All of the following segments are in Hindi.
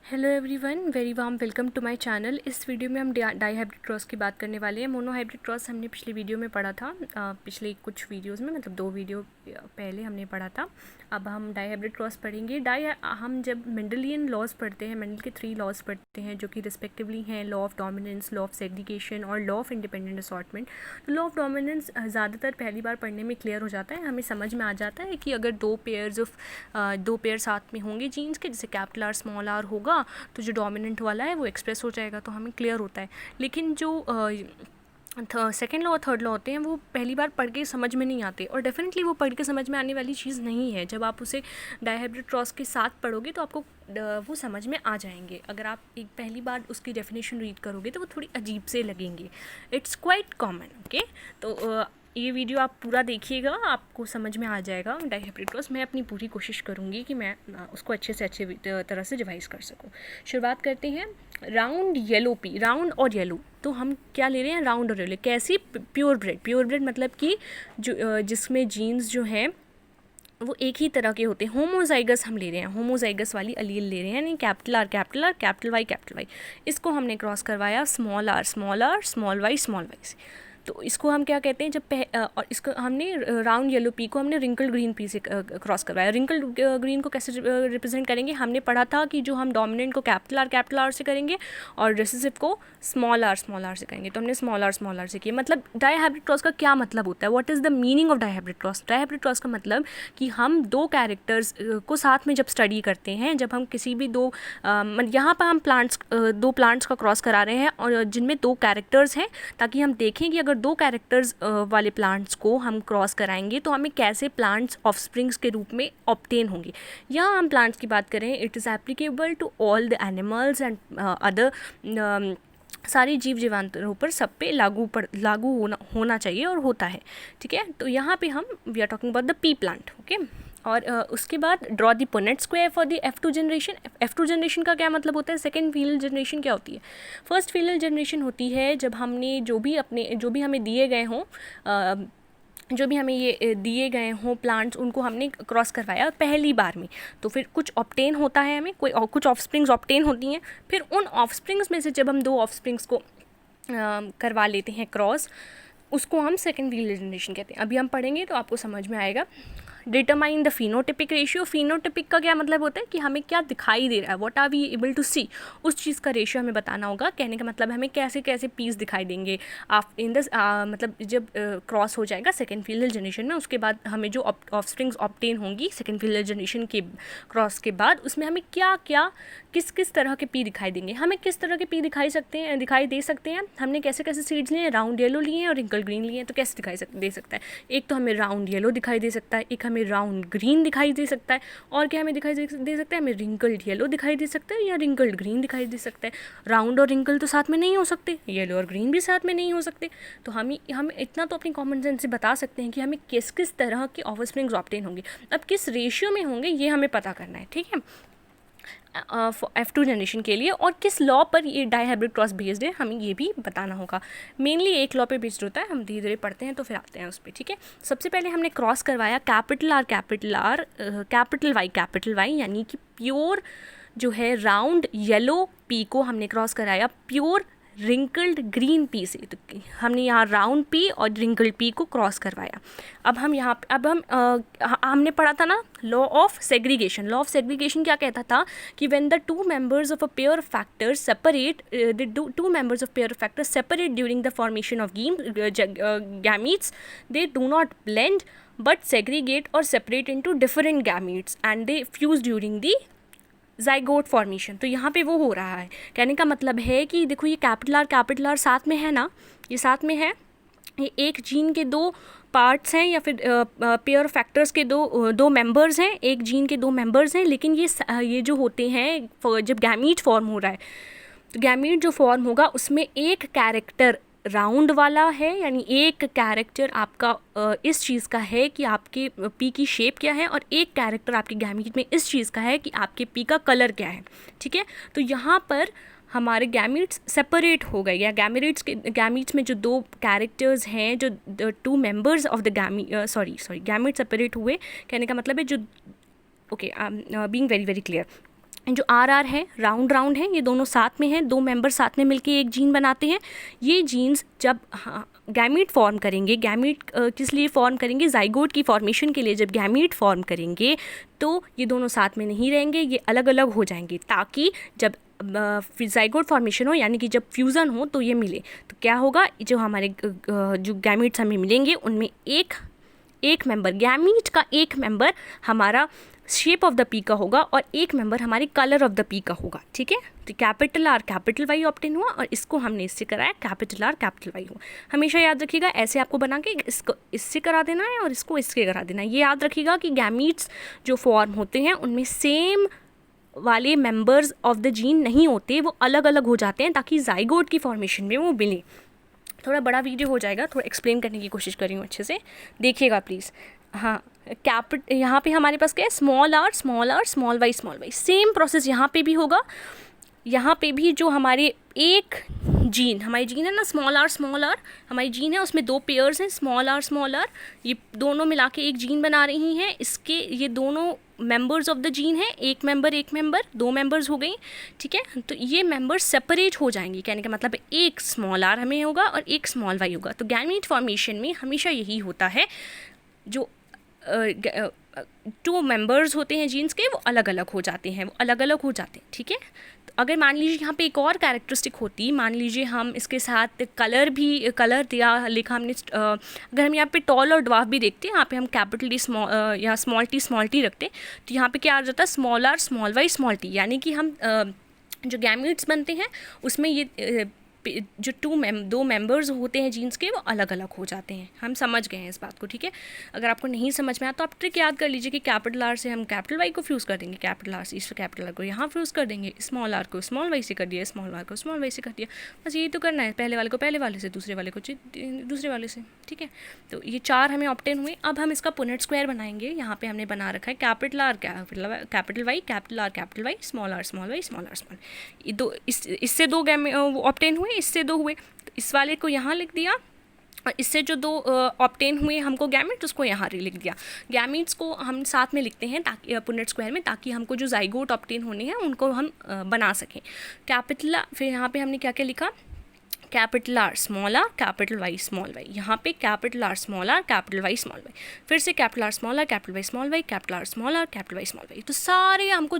Hello everyone, very warm welcome to my channel. इस वीडियो में हम डाई हाइब्रिड क्रॉस की बात करने वाले हैं। मोनो हाइब्रिड क्रॉस हमने पिछली वीडियो में पढ़ा था, पिछले कुछ वीडियोस में, मतलब 2 वीडियो पहले हमने पढ़ा था। अब हम डाई हाइब्रिड क्रॉस पढ़ेंगे। हम जब मेंडलियन लॉज पढ़ते हैं, मेंडल के 3 लॉज पढ़ते हैं जो कि रिस्पेक्टिवली हैं law of dominance, law of segregation और लॉ ऑफ इंडिपेंडेंट असॉर्टमेंट। तो लॉ ऑफ डोमिनेंस ज़्यादातर पहली बार पढ़ने में क्लियर हो जाता है, हमें समझ में आ जाता है कि अगर दो पेयर साथ में होंगे जीन्स के, जैसे कैपिटल आर स्मॉल आर होगा तो जो डोमिनेंट वाला है वो एक्सप्रेस हो जाएगा, तो हमें क्लियर होता है। लेकिन जो सेकेंड लॉ और थर्ड लॉ होते हैं वो पहली बार पढ़ के समझ में नहीं आते, और डेफिनेटली वो पढ़ के समझ में आने वाली चीज़ नहीं है। जब आप उसे डाई हाइब्रिड क्रॉस के साथ पढ़ोगे तो आपको वो समझ में आ जाएंगे। अगर आप एक पहली बार उसकी डेफिनेशन रीड करोगे तो वो थोड़ी अजीब से लगेंगे। It's quite common, okay. तो ये वीडियो आप पूरा देखिएगा, आपको समझ में आ जाएगा डाई हाइब्रिड क्रॉस। मैं अपनी पूरी कोशिश करूँगी कि मैं उसको अच्छे से अच्छे तरह से रिवाइज कर सकूँ। शुरुआत करते हैं। राउंड येलो पी, राउंड और येलो, तो हम क्या ले रहे हैं, राउंड और येलो। कैसी? Pure bread. प्योर ब्रेड मतलब कि जो जिसमें जीन्स जो हैं वो एक ही तरह के होते हैं। होमोजाइगस हम ले रहे हैं, होमोजाइगस वाली अलील ले रहे हैं, यानी कैपिटल आर, कैपिटल वाई। इसको हमने क्रॉस करवाया स्मॉल आर, स्मॉल वाई से। तो इसको हम क्या कहते हैं, और इसको हमने राउंड येलो पी को हमने रिंकल्ड ग्रीन पी से क्रॉस करवाया। रिंकल्ड ग्रीन को कैसे रिप्रेजेंट करेंगे? हमने पढ़ा था कि जो हम डोमिनेंट को कैपिटल आर से करेंगे और रिसेसिव को स्मॉल आर से करेंगे, तो हमने स्मॉल आर से किया। मतलब डाई हाइब्रिड क्रॉस का क्या मतलब होता है? What is the meaning of dihybrid cross? Dihybrid cross का मतलब कि हम दो कैरेक्टर्स को साथ में जब स्टडी करते हैं, जब हम किसी भी यहाँ पर हम दो प्लांट्स का क्रॉस करा रहे हैं और जिनमें 2 कैरेक्टर्स हैं, ताकि हम देखें कि अगर 2 कैरेक्टर्स वाले प्लांट्स को हम क्रॉस कराएंगे तो हमें कैसे प्लांट्स ऑफस्प्रिंग्स के रूप में ऑब्टेन होंगे। यहाँ हम प्लांट्स की बात करें, it is applicable to all the animals and other सारी जीव जीवांतरों पर सब पे लागू होना चाहिए और होता है, ठीक है। तो यहाँ पे हम we are talking about the p plant, okay. और उसके बाद draw the Punnett square for the F2 generation. F2 generation का क्या मतलब होता है? सेकेंड फीनल जनरेशन क्या होती है? फर्स्ट फीनल जनरेशन होती है जब हमने जो भी हमें दिए गए हों, जो भी हमें ये दिए गए हों प्लांट्स, उनको हमने क्रॉस करवाया पहली बार में, तो फिर कुछ ऑब्टेन होता है, हमें कुछ ऑफस्प्रिंग्स ऑब्टेन होती हैं। फिर उन ऑफस्प्रिंग्स में से जब हम 2 ऑफस्प्रिंग्स को करवा लेते हैं क्रॉस, उसको हम सेकेंड फीनल जनरेशन कहते हैं। अभी हम पढ़ेंगे तो आपको समझ में आएगा। Determine the phenotypic ratio. Phenotypic का क्या मतलब होता है कि हमें क्या दिखाई दे रहा है, what are we able to see, उस चीज़ का रेशियो हमें बताना होगा। कहने का मतलब हमें कैसे कैसे पीस दिखाई देंगे मतलब जब क्रॉस हो जाएगा सेकेंड फीनल जनरेशन में, उसके बाद हमें जो ऑफस्प्रिंग्स ऑब्टेन होंगी सेकेंड फीनल जनरेशन के क्रॉस के बाद, उसमें हमें क्या क्या किस तरह के पी दिखाई देंगे। हमें किस तरह के पी दिखाई दे सकते हैं। हमने कैसे कैसे सीड्स लिए हैं, राउंड येलो लिए हैं और रिंकल ग्रीन लिए हैं, तो कैसे दे सकता है? एक तो हमें राउंड येलो दिखाई दे सकता है, एक हमें राउंड ग्रीन दिखाई दे सकता है, और क्या हमें दिखाई दे सकता है? हमें रिंकल्ड येलो दिखाई दे सकता है या रिंकल्ड ग्रीन दिखाई दे सकता है। राउंड और रिंकल तो साथ में नहीं हो सकते, येलो और ग्रीन भी साथ में नहीं हो सकते। तो हम इतना तो अपनी कॉमन सेंस से बता सकते हैं कि हमें किस तरह के ऑफस्प्रिंग्स ऑब्टेन होंगे। अब किस रेशियो में होंगे ये हमें पता करना है, ठीक है, F2 जनरेशन के लिए। और किस लॉ पर ये डाई हाइब्रिड क्रॉस बेस्ड है हमें ये भी बताना होगा। मेनली एक लॉ पे बेस्ड होता है, हम धीरे धीरे पढ़ते हैं तो फिर आते हैं उस पर, ठीक है। सबसे पहले हमने क्रॉस करवाया कैपिटल वाई, यानी कि प्योर जो है राउंड येलो पी को हमने क्रॉस कराया प्योर रिंकल्ड ग्रीन पी से। तो हमने यहाँ राउंड पी और रिंकल्ड पी को क्रॉस करवाया। हमने पढ़ा था ना law of segregation. Law of segregation क्या कहता था कि when the two members of a pair of factors separate during the formation of gametes, they do not blend but segregate और separate into different gametes and they fuse during the zygote formation. तो यहाँ पे वो हो रहा है। कहने का मतलब है कि देखो ये कैपिटल आर साथ में है ना, ये साथ में है, ये एक जीन के 2 पार्ट्स हैं या फिर पेयर फैक्टर्स के दो मेंबर्स हैं, एक जीन के 2 मेंबर्स हैं। लेकिन ये जो होते हैं जब गैमीट फॉर्म हो रहा है, तो गैमीट जो फॉर्म होगा उसमें एक कैरेक्टर राउंड वाला है, यानी एक कैरेक्टर आपका इस चीज़ का है कि आपके पी की शेप क्या है, और एक कैरेक्टर आपके गैमीट में इस चीज़ का है कि आपके पी का कलर क्या है, ठीक है। तो यहाँ पर हमारे गैमीट्स सेपरेट हो गए, या गैमीट्स में जो 2 कैरेक्टर्स हैं, जो 2 members of the gamete separate हुए। कहने का मतलब है जो, okay, being very very clear, जो आर आर है, राउंड राउंड है, ये दोनों साथ में हैं, दो मेंबर साथ में मिलके एक जीन बनाते हैं। ये जीन्स जब गैमीट फॉर्म करेंगे, गैमीट किस लिए फॉर्म करेंगे, जाइगोट की फॉर्मेशन के लिए जब गैमीट फॉर्म करेंगे तो ये दोनों साथ में नहीं रहेंगे, ये अलग अलग हो जाएंगे, ताकि जब जाइगोट फॉर्मेशन हो यानी कि जब फ्यूज़न हो तो ये मिले। तो क्या होगा, जो हमारे जो गैमीट्स हमें मिलेंगे उनमें एक मेंबर, गैमीट का एक मेंबर हमारा शेप ऑफ द पी का होगा और एक मेंबर हमारे कलर ऑफ द पी का होगा। ठीक है, तो capital R capital Y obtain हुआ और इसको हमने इससे कराया कैपिटल आर कैपिटल वाई हुआ। हमेशा याद रखिएगा, ऐसे आपको बना के इसको इससे करा देना है और इसको इसके करा देना है। ये याद रखिएगा कि गैमीट्स जो फॉर्म होते हैं उनमें सेम वाले मेंबर्स ऑफ द जीन नहीं होते, वो अलग अलग हो जाते हैं ताकि जाइगोट की फॉर्मेशन में वो मिले। थोड़ा बड़ा वीडियो हो जाएगा, थोड़ा एक्सप्लेन करने की कोशिश कर रही हूँ, अच्छे से देखिएगा प्लीज़। हाँ, यहाँ पे हमारे पास क्या है, small r small y same process यहाँ पे भी होगा। यहाँ पे भी जो हमारी जीन है ना, स्मॉल आर हमारी जीन है, उसमें दो पेयर्स हैं, स्मॉल आर, ये दोनों मिला के एक जीन बना रही हैं। इसके ये दोनों मेंबर्स ऑफ द जीन है, एक मेंबर, दो मेंबर्स हो गई। ठीक है, तो ये मेंबर्स सेपरेट हो जाएंगे, कहने का मतलब एक स्मॉल आर हमें होगा और एक स्मॉल वाई होगा। तो गैमीट फॉर्मेशन में हमेशा यही होता है, जो टू मेंबर्स होते हैं जीन्स के वो अलग अलग हो जाते हैं, ठीक है। तो अगर मान लीजिए यहाँ पे एक और कैरेक्टरिस्टिक होती, मान लीजिए हम इसके साथ कलर दिया लिखा हमने, अगर हम यहाँ पे टॉल और ड्वार्फ भी देखते हैं, यहाँ पे हम कैपिटल डी या स्मॉल टी रखते, तो यहाँ पे क्या आ जाता है, small r small y small t, यानी कि हम जो गैमीट्स बनते हैं उसमें ये जो दो मेंबर्स होते हैं जीन्स के वो अलग अलग हो जाते हैं। हम समझ गए हैं इस बात को, ठीक है। अगर आपको नहीं समझ में आया तो आप ट्रिक याद कर लीजिए कि कैपिटल आर से हम कैपिटल वाई को फ्यूज़ कर देंगे, कैपिटल आर से इस कैपिटल आर को यहाँ फ्यूज़ कर देंगे, स्मॉल आर को स्मॉल वाई से कर दिया, स्मॉल आर को स्मॉल वाई से कर दिया। बस यही तो करना है, पहले वाले को पहले वाले से, दूसरे वाले को दूसरे वाले से, ठीक है। तो ये चार हमें ऑब्टेन हुए। अब हम इसका पुनेट स्क्वायर बनाएंगे। यहाँ पे हमने बना रखा है capital R capital Y, capital R capital Y, small r small y, small r small. ये दो, इससे दो ऑब्टेन हुए, इससे दो हुए, इस वाले को यहाँ लिख दिया और इससे जो दो ऑब्टेन हुए हमको गैमेट, उसको यहाँ लिख दिया। गैमेट्स को हम साथ में लिखते हैं ताकि पुनेट स्क्वायर में, ताकि हमको जो जाइगोट ऑब्टेन होने हैं उनको हम बना सकें। कैपिटल, फिर यहाँ पे हमने क्या क्या लिखा, capital R small are capital Y small y, यहाँ पे capital R small are capital Y small y, फिर से capital R small are capital Y small y, capital R small are capital Y small Y. तो सारे हमको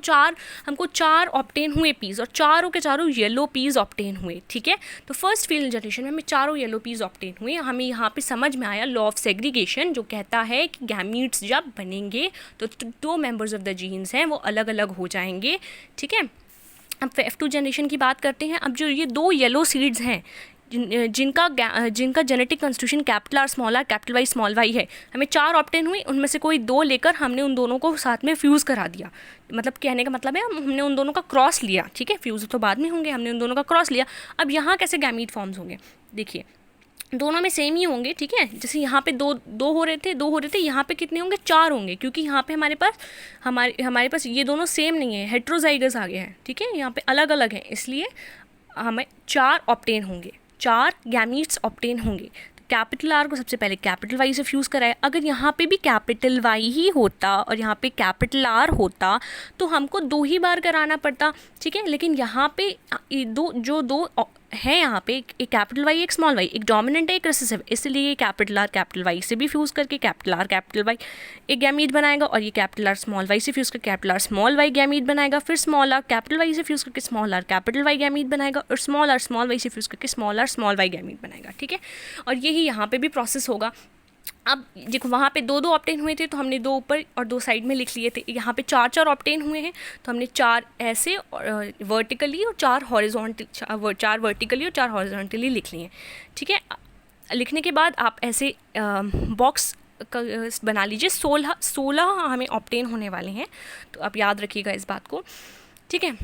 चार ऑब्टेन हुए पीस, और चारों के चारों येलो पीस ऑब्टेन हुए, ठीक है। तो फर्स्ट फील्ड जनरेशन में हमें चारों येलो पीस ऑब्टेन हुए। हमें यहाँ पे समझ में आया लॉ ऑफ सेग्रीगेशन, जो कहता है कि गैमीट्स जब बनेंगे तो दो मेंबर्स ऑफ द जीन्स हैं वो अलग अलग हो जाएंगे, ठीक है। अब F2 जनरेशन की बात करते हैं। अब जो ये दो येलो सीड्स हैं जिनका genetic constitution capital R small are capital Y small y है, हमें चार ऑब्टेन हुई, उनमें से कोई दो लेकर हमने उन दोनों को साथ में फ्यूज़ करा दिया। मतलब कहने का मतलब है हमने उन दोनों का क्रॉस लिया, ठीक है। फ्यूज़ तो बाद में होंगे, हमने उन दोनों का क्रॉस लिया। अब यहाँ कैसे गैमीट फॉर्म्स होंगे, देखिए दोनों में सेम ही होंगे, ठीक है। जैसे यहाँ पे दो हो रहे थे, यहाँ पे कितने होंगे, चार होंगे, क्योंकि यहाँ पे हमारे पास ये दोनों सेम नहीं है, हेट्रोजाइगस आ गया है, ठीक है। यहाँ पे अलग अलग हैं, इसलिए हमें चार ऑब्टेन होंगे, चार गैमीट्स ऑब्टेन होंगे। कैपिटल आर को सबसे पहले कैपिटल वाई से फ्यूज़ कराया। अगर यहाँ पे भी कैपिटल वाई ही होता और यहाँ पे कैपिटल आर होता तो हमको दो ही बार कराना पड़ता, ठीक है। लेकिन यहाँ पे दो है, यहाँ पे एक कैपिटल वाई एक स्मॉल वाई, एक डोमिनेंट है एक रिसेसिव, इसलिए ये कैपिटल आर कैपिटल वाई से भी फ्यूज़ करके कैपिटल आर कैपिटल वाई एक गैमीट बनाएगा, और ये कैपिटल आर स्मॉल वाई से फ्यूज़ करके capital R small y gamete बनाएगा। फिर स्मॉल आर कैपिटल वाई से फ्यूज़ करके small are capital Y gamete बनाएगा, और स्मॉल आर स्मॉल वाई से फ्यूज़ करके small r small y gamete बनाएगा, ठीक है। और यही यहाँ पे भी प्रोसेस होगा। अब देखो वहाँ पे दो ऑब्टेन हुए थे तो हमने दो ऊपर और दो साइड में लिख लिए थे। यहाँ पे चार ऑब्टेन हुए हैं तो हमने चार ऐसे वर्टिकली और चार वर्टिकली और चार हॉरिजॉन्टली लिख लिए, ठीक है। लिखने के बाद आप ऐसे बॉक्स बना लीजिए। 16 हमें ऑब्टेन होने वाले हैं, तो आप याद रखिएगा इस बात को, ठीक है।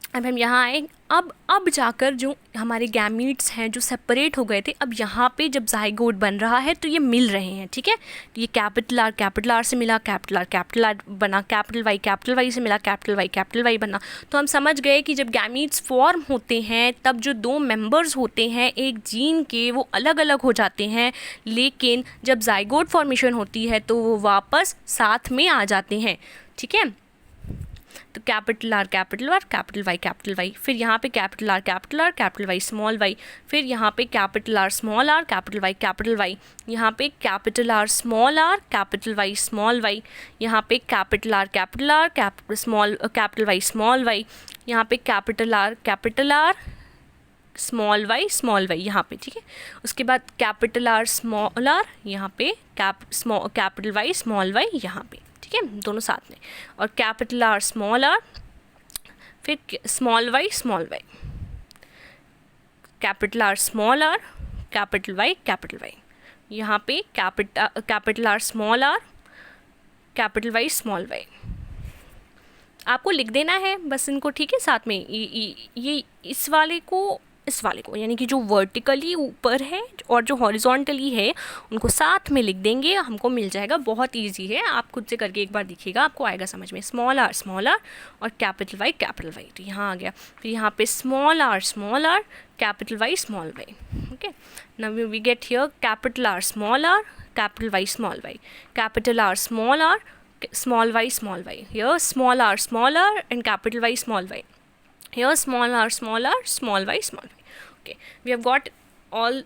अब हम यहाँ आए, अब जाकर जो हमारे गैमीट्स हैं जो सेपरेट हो गए थे, अब यहाँ पे जब जाइगोट बन रहा है तो ये मिल रहे हैं, ठीक है। ये कैपिटल आर से मिला, कैपिटल आर बना, कैपिटल वाई से मिला, कैपिटल वाई बना। तो हम समझ गए कि जब गैमीट्स फॉर्म होते हैं तब जो दो मेंबर्स होते हैं एक जीन के वो अलग अलग हो जाते हैं, लेकिन जब जाइगोट फॉर्मेशन होती है तो वो वापस साथ में आ जाते हैं, ठीक है। तो कैपिटल आर कैपिटल वाई, फिर यहाँ पे capital R capital Y small y, फिर यहाँ पे capital R small are capital Y, यहाँ पे capital R small are capital Y small y, यहाँ पे capital R capital Y small y, यहाँ पे कैपिटल आर स्मॉल वाई यहाँ पे, ठीक है। उसके बाद कैपिटल आर स्मॉल आर यहाँ पे कैपिटल वाई स्मॉल वाई यहाँ पे, ठीक है, दोनों साथ में, और कैपिटल आर स्मॉल आर, फिर small y capital R small are capital Y यहाँ पे capital R small are capital Y small y आपको लिख देना है बस इनको, ठीक है, साथ में ये इस वाले को यानी कि जो वर्टिकली ऊपर है और जो हॉरिजॉन्टली है उनको साथ में लिख देंगे, हमको मिल जाएगा। बहुत इजी है, आप खुद से करके एक बार देखिएगा, आपको आएगा समझ में। स्मॉल आर और कैपिटल वाई तो यहाँ आ गया। फिर यहाँ पे small are capital Y small y, okay. Now we get here capital R capital Y small y, capital R small y here small r and capital Y small y, here small r small y, okay. We have got all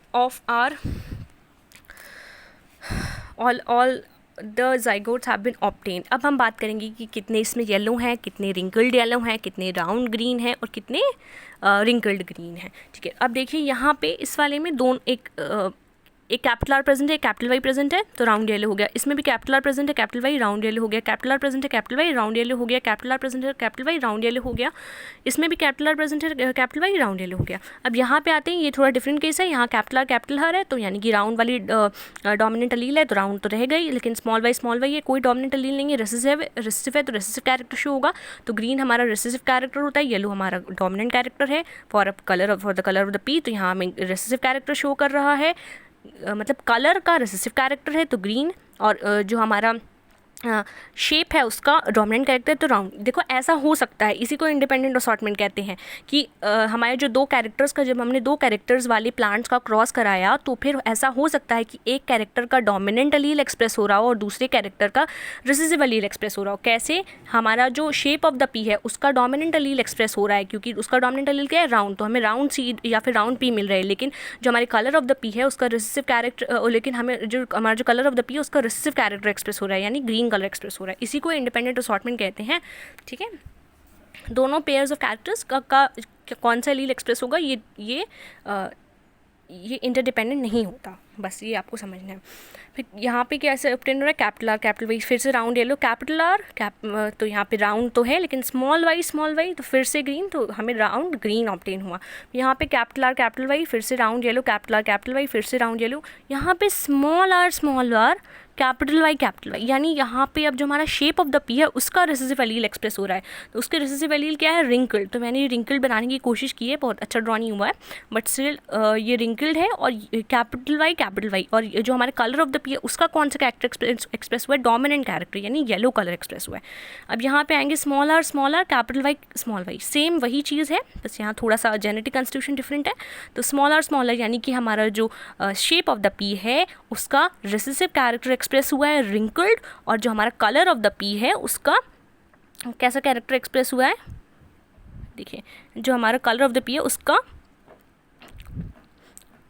the zygotes have been obtained. अब हम बात करेंगे कि कितने इसमें येलो हैं, कितने रिंकल्ड येलो हैं, कितने राउंड ग्रीन हैं और कितने रिंकल्ड ग्रीन हैं, ठीक है। अब देखिए यहाँ पे इस वाले में एक कैपिटल आर प्रेजेंट है, कैपिटल वाई प्रेजेंट है, तो राउंड येलो हो गया। इसमें भी कैपिटल आर प्रेजेंट है, कैपिटल वाई राउंड येलो हो गया, कैपिटल आर प्रेजेंट है, कैपिटल वाई राउंड येलो हो गया, कैपिटल आर प्रेजेंट है, कैपिटल वाई राउंड येलो हो गया। इसमें भी कैपिटल आर प्रेजेंट है, कैपिटल वाई राउंड येलो हो गया। अब यहाँ पे आते हैं, ये थोड़ा डिफरेंट केस है। यहाँ कैपिटल आर कैपिटल हर है, तो यानी कि राउंड वाली डोमिनेंट अलील है, तो राउंड तो रह गई, लेकिन स्मॉल वाई है, कोई डोमिनेंट अलील नहीं है, रिसेसिव है, तो रिसेसिव कैरेक्टर शो होगा। तो ग्रीन हमारा रिसेसिव कैरेक्टर होता है, येलो हमारा डोमिनेंट कैरेक्टर है for the colour of the P, तो यहाँ हमें रिसेसिव कैरेक्टर शो कर रहा है, मतलब कलर का रिसेसिव कैरेक्टर है तो ग्रीन, और जो हमारा शेप है उसका डोमिनेंट कैरेक्टर तो राउंड। देखो ऐसा हो सकता है, इसी को इंडिपेंडेंट असॉर्टमेंट कहते हैं कि हमारे जो दो कैरेक्टर्स का, जब हमने दो कैरेक्टर्स वाले प्लांट्स का क्रॉस कराया तो फिर ऐसा हो सकता है कि एक कैरेक्टर का डोमिनेंट अलील एक्सप्रेस हो रहा हो और दूसरे कैरेक्टर का रिसेसिव अलील एक्सप्रेस हो रहा हो। कैसे? हमारा जो शेप ऑफ द पी है उसका डोमिनेंट अलील एक्सप्रेस हो रहा है, क्योंकि उसका डोमिनेंट अलील क्या है, राउंड, तो हमें राउंड सीड या फिर राउंड पी मिल रहा है, लेकिन जो हमारे कलर ऑफ द पी है उसका रिसेसिव कैरेक्टर, लेकिन हमारा जो कलर ऑफ द पी है उसका रिसेसिव कैरेक्टर एक्सप्रेस हो रहा है, यानी ग्रीन कलर एक्सप्रेस हो रहा है। इसी को इंडिपेंडेंट असॉर्टमेंट कहते हैं, ठीक है। दोनों पेयर्स ऑफ कैरेक्टर्स का कौन सा लील एक्सप्रेस होगा, ये इंटरडिपेंडेंट नहीं होता, बस ये आपको समझना है। फिर यहाँ पे कैसे ऑब्टेन हो रहा है, कैपिटल आर कैपिटल वाई, फिर से राउंड येलो, कैपिटल आर तो यहाँ पे राउंड तो है, लेकिन स्मॉल वाई तो फिर से ग्रीन, तो हमें राउंड ग्रीन ऑब्टेन हुआ। यहाँ पे कैपिटल आर कैपिटल वाई, फिर से round yellow, capital R capital Y, फिर से राउंड येलो। यहाँ पे स्मॉल आर कैपिटल वाई, यानी यहाँ पे अब जो हमारा शेप ऑफ द पी है उसका रिसेसिव एलील एक्सप्रेस हो रहा है, तो उसके रिसेसिव एलील क्या है, रिंकल्ड। तो मैंने ये रिंकल्ड बनाने की कोशिश की है, बहुत अच्छा ड्रॉ नहीं हुआ है, बट स्टिल ये रिंकल्ड है, और कैपिटल वाई, और जो हमारे कलर ऑफ द पी है उसका कौन सा कैरेक्टर एक्सप्रेस हुआ है, डोमिनेंट कैरेक्टर, यानी येलो कलर एक्सप्रेस हुआ है। अब यहाँ पे आएंगे small are capital Y small y, same वही चीज़ है, बस यहाँ थोड़ा सा जेनेटिक कंस्टिट्यूशन डिफरेंट है। तो स्मॉल आर यानी कि हमारा जो शेप ऑफ द पी है उसका रिसेसिव कैरेक्टर एक्सप्रेस हुआ है, रिंकल्ड, और जो हमारा कलर ऑफ द पी है उसका कैसा कैरेक्टर एक्सप्रेस हुआ है, देखिए जो हमारा कलर ऑफ द पी है उसका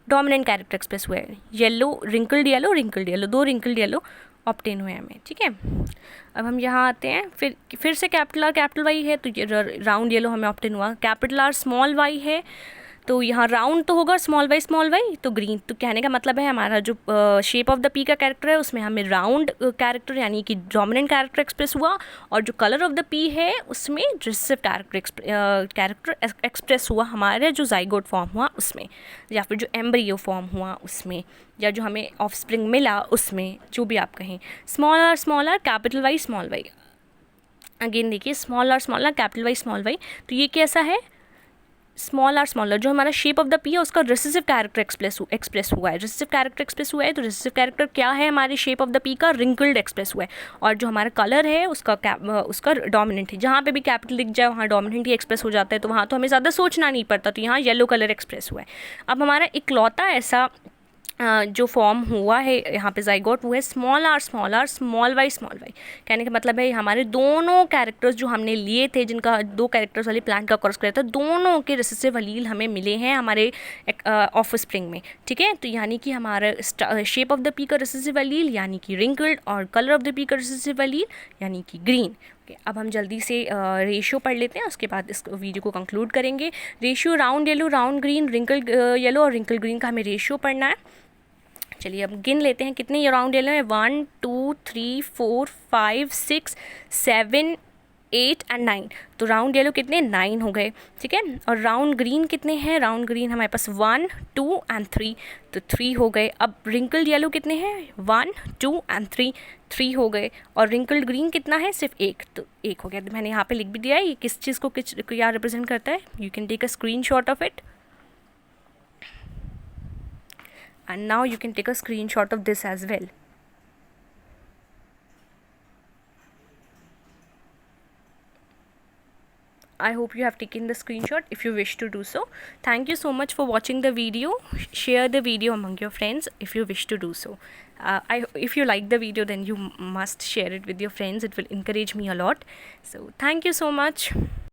डोमिनेंट कैरेक्टर एक्सप्रेस हुआ है, येलो, रिंकल्ड येलो, दो रिंकल्ड येलो ऑब्टेन हुए हमें, ठीक है। अब हम यहाँ आते हैं, फिर से कैपिटल आर कैपिटल वाई है, तो ये राउंड येलो हमें ऑब्टेन हुआ। कैपिटल आर स्मॉल वाई है, तो यहाँ राउंड तो होगा, स्मॉल वाई तो ग्रीन। तो कहने का मतलब है हमारा जो शेप ऑफ द पी का कैरेक्टर है उसमें हमें राउंड कैरेक्टर यानी कि डोमिनेंट कैरेक्टर एक्सप्रेस हुआ, और जो कलर ऑफ द पी है उसमें रिसेसिव कैरेक्टर एक्सप्रेस हुआ, हमारे जो जाइगोट फॉर्म हुआ उसमें, या फिर जो एम्ब्रियो फॉर्म हुआ उसमें, या जो हमें ऑफस्प्रिंग मिला उसमें, जो भी आप कहें। Small are capital Y small Y, again देखिए small are capital Y small Y, तो ये कैसा है, स्मॉल आर जो हमारा शेप ऑफ द पी है उसका रिसेसिव कैरेक्टर एक्सप्रेस हुआ है, रिसेसिव कैरेक्टर एक्सप्रेस हुआ है, तो रिसेसिव कैरेक्टर क्या है हमारे शेप ऑफ द पी का, रिंकल्ड एक्सप्रेस हुआ है, और जो हमारा कलर है उसका डोमिनेंट है। जहाँ पे भी कैपिटल लिख जाए वहाँ डोमिनेंट ही एक्सप्रेस हो जाता है, तो वहाँ तो हमें ज़्यादा सोचना नहीं पड़ता, तो यहाँ येलो कलर एक्सप्रेस हुआ है। अब हमारा इकलौता ऐसा जो फॉर्म हुआ है यहाँ पे ज़ाइगोट, वो है स्मॉल आर स्मॉल वाई। कहने का मतलब है हमारे दोनों कैरेक्टर्स जो हमने लिए थे, जिनका 2 कैरेक्टर्स वाली प्लांट का कोर्स किया था, दोनों के रिसेसिव अलील हमें मिले हैं हमारे ऑफस्प्रिंग में। ठीक है, तो यानी कि हमारा शेप ऑफ द पी का रिसेसिव अलील यानी कि रिंकल्ड, और कलर ऑफ द पी का रिसेसिव अलील यानी कि ग्रीन। अब हम जल्दी से रेशियो पढ़ लेते हैं, उसके बाद इस वीडियो को कंक्लूड करेंगे। Ratio round yellow, round green, wrinkle yellow और रिंकल ग्रीन का हमें रेशियो पढ़ना है। चलिए अब गिन लेते हैं कितने ये राउंड येलो है। 1 2 3 4 5 6 7 8 एंड 9। तो राउंड येलो कितने 9 हो गए। ठीक है, और राउंड ग्रीन कितने हैं, राउंड ग्रीन हमारे पास 1 2 एंड 3, तो 3 हो गए। अब रिंकल्ड येलो कितने हैं 1 2 एंड 3 हो गए। और रिंकल्ड ग्रीन कितना है सिर्फ 1, तो 1 हो गया। तो मैंने यहाँ पे लिख भी दिया है ये किस चीज़ को क्या रिप्रेजेंट करता है। You can take a screenshot of it, and now you can take a screenshot of this as well. I hope you have taken the screenshot. If you wish to do so, thank you so much for watching the video. Share the video among your friends if you wish to do so. If you like the video, then you must share it with your friends. It will encourage me a lot. So thank you so much.